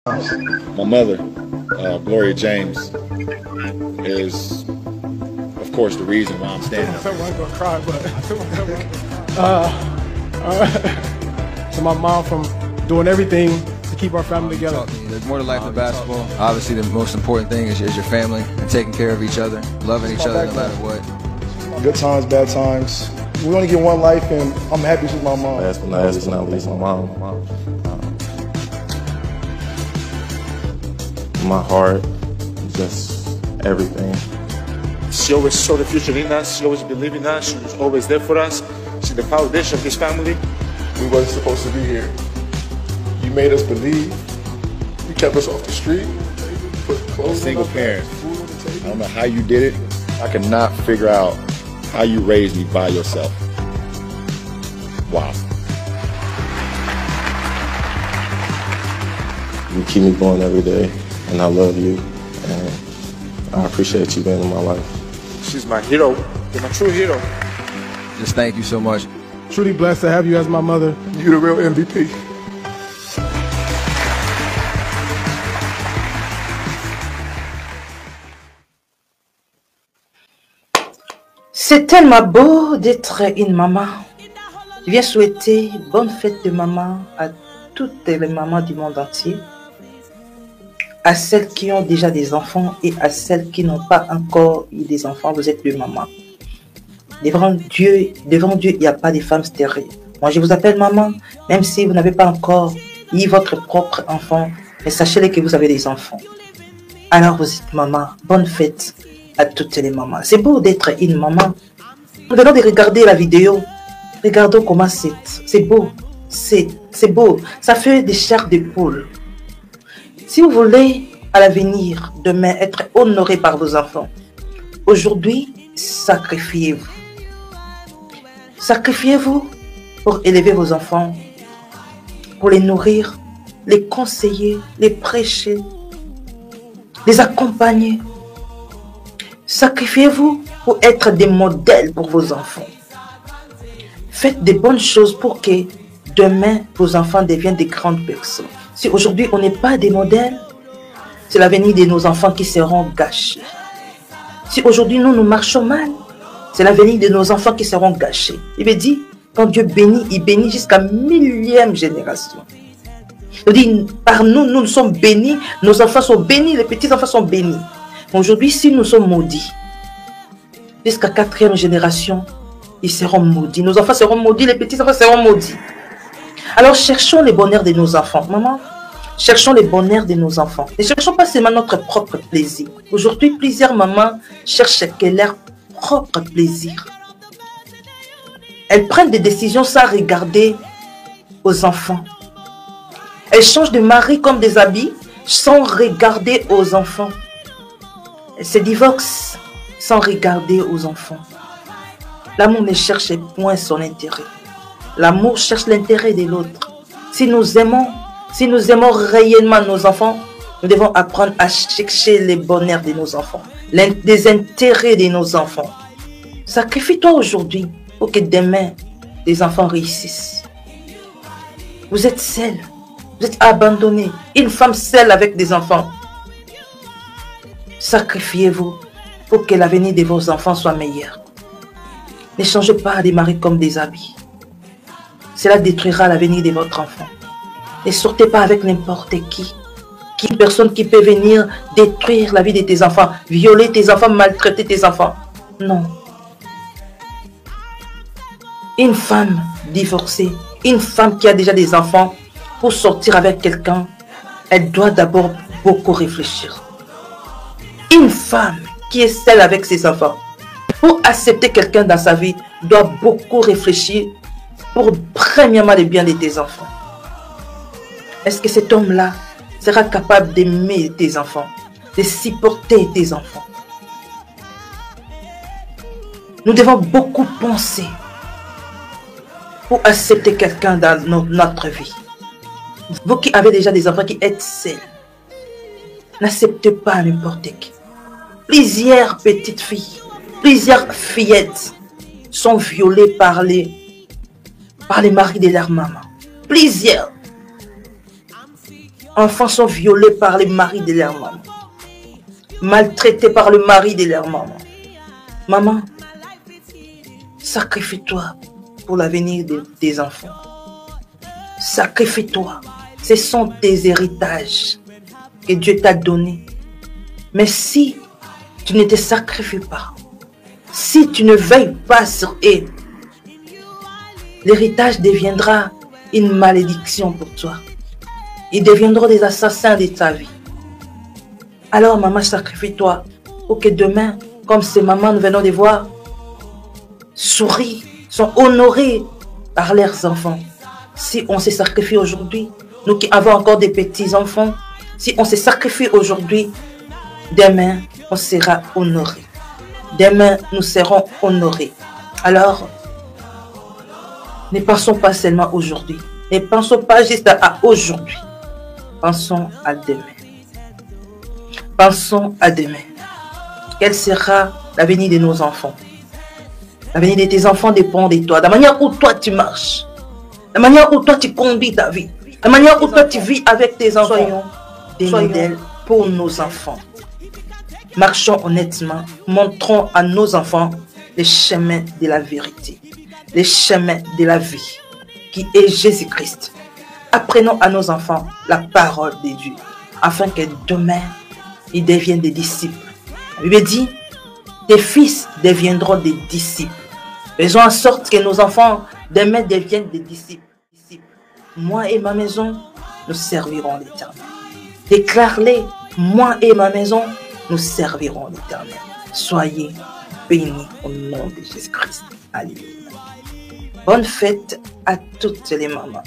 My mother, Gloria James, is, of course, the reason why I'm standing up. I was going to cry, but so my mom from doing everything to keep our family together. There's more to life than basketball. Obviously, the most important thing is your family and taking care of each other, loving each other no matter what. Good times, bad times. We only get one life, and I'm happy with my mom. Last but not least, my mom. My heart, just everything. She always saw the future in us. She always believed in us. She was always there for us. She's the foundation of this family. We wasn't supposed to be here. You made us believe. You kept us off the street. Put clothes Single on our parent. back, food on the table. I don't know how you did it. I cannot figure out how you raised me by yourself. Wow. You keep me going every day, and I love you, and I appreciate you being in my life. She's my hero. You're my true hero. Just thank you so much. Truly blessed to have you as my mother. You the real MVP. C'est tellement beau d'être une maman. Je viens souhaiter bonne fête de maman à toutes les mamans du monde entier, à celles qui ont déjà des enfants et à celles qui n'ont pas encore eu des enfants. Vous êtes deux mamans. Devant Dieu, il n'y a pas de femmes stériles. Moi, je vous appelle maman, même si vous n'avez pas encore eu votre propre enfant, mais sachez que vous avez des enfants. Alors vous êtes maman. Bonne fête à toutes les mamans. C'est beau d'être une maman. Nous venons de regarder la vidéo. Regardons comment c'est beau. C'est beau. Ça fait des chairs de poule. Si vous voulez à l'avenir, demain, être honoré par vos enfants, aujourd'hui, sacrifiez-vous. Sacrifiez-vous pour élever vos enfants, pour les nourrir, les conseiller, les prêcher, les accompagner. Sacrifiez-vous pour être des modèles pour vos enfants. Faites des bonnes choses pour que demain, vos enfants deviennent des grandes personnes. Si aujourd'hui, on n'est pas des modèles, c'est l'avenir de nos enfants qui seront gâchés. Si aujourd'hui, nous marchons mal, c'est l'avenir de nos enfants qui seront gâchés. Il veut dire, quand Dieu bénit, il bénit jusqu'à 1000e génération. Il dit, par nous, nous sommes bénis, nos enfants sont bénis, les petits-enfants sont bénis. Aujourd'hui, si nous sommes maudits, jusqu'à 4e génération, ils seront maudits. Nos enfants seront maudits, les petits-enfants seront maudits. Alors, cherchons le bonheur de nos enfants. Maman, cherchons le bonheur de nos enfants. Ne cherchons pas seulement notre propre plaisir. Aujourd'hui, plusieurs mamans cherchent leur propre plaisir. Elles prennent des décisions sans regarder aux enfants. Elles changent de mari comme des habits sans regarder aux enfants. Elles se divorcent sans regarder aux enfants. L'amour ne cherche point son intérêt. L'amour cherche l'intérêt de l'autre. Si nous aimons réellement nos enfants, nous devons apprendre à chercher les bonheurs de nos enfants, les intérêts de nos enfants. Sacrifie-toi aujourd'hui pour que demain, les enfants réussissent. Vous êtes seul, vous êtes abandonné. Une femme seule avec des enfants. Sacrifiez-vous pour que l'avenir de vos enfants soit meilleur. Ne changez pas les maris comme des habits. Cela détruira l'avenir de votre enfant. Ne sortez pas avec n'importe qui. Une personne qui peut venir détruire la vie de tes enfants, violer tes enfants, maltraiter tes enfants. Non. Une femme divorcée, une femme qui a déjà des enfants, pour sortir avec quelqu'un, elle doit d'abord beaucoup réfléchir. Une femme qui est seule avec ses enfants, pour accepter quelqu'un dans sa vie, doit beaucoup réfléchir pour premièrement le bien de tes enfants. Est-ce que cet homme-là sera capable d'aimer tes enfants, de supporter tes enfants? Nous devons beaucoup penser pour accepter quelqu'un dans notre vie. Vous qui avez déjà des enfants qui êtes seuls, n'acceptez pas n'importe qui. Plusieurs petites filles, plusieurs fillettes sont violées par les maris de leur maman. Plusieurs. enfants sont violés par les maris de leur maman, maltraités par le mari de leur maman. Maman, sacrifie-toi pour l'avenir de tes enfants. Sacrifie-toi. Ce sont tes héritages que Dieu t'a donnés. Mais si tu ne te sacrifies pas, si tu ne veilles pas sur eux, l'héritage deviendra une malédiction pour toi. Ils deviendront des assassins de ta vie. Alors maman, sacrifie-toi pour que demain, comme ces mamans nous venons de voir, sourient, sont honorés par leurs enfants. Si on se sacrifie aujourd'hui, nous qui avons encore des petits-enfants, si on se sacrifie aujourd'hui, demain, on sera honorés. Demain, nous serons honorés. Alors, ne pensons pas seulement aujourd'hui. Ne pensons pas juste à aujourd'hui. Pensons à demain. Pensons à demain. Quel sera l'avenir de nos enfants? L'avenir de tes enfants dépend de toi. La manière où toi tu marches. La manière où toi tu conduis ta vie. La manière où toi tu vis avec tes enfants. Soyons des modèles pour nos enfants. Marchons honnêtement. Montrons à nos enfants les chemins de la vérité. Les chemins de la vie. Qui est Jésus-Christ. Apprenons à nos enfants la parole de Dieu. Afin que demain, ils deviennent des disciples. La Bible dit, tes fils deviendront des disciples. Faisons en sorte que nos enfants demain deviennent des disciples. Moi et ma maison, nous servirons l'Éternel. Déclare-les, moi et ma maison, nous servirons l'Éternel. Soyez bénis au nom de Jésus-Christ. Alléluia. Bonne fête à toutes les mamans.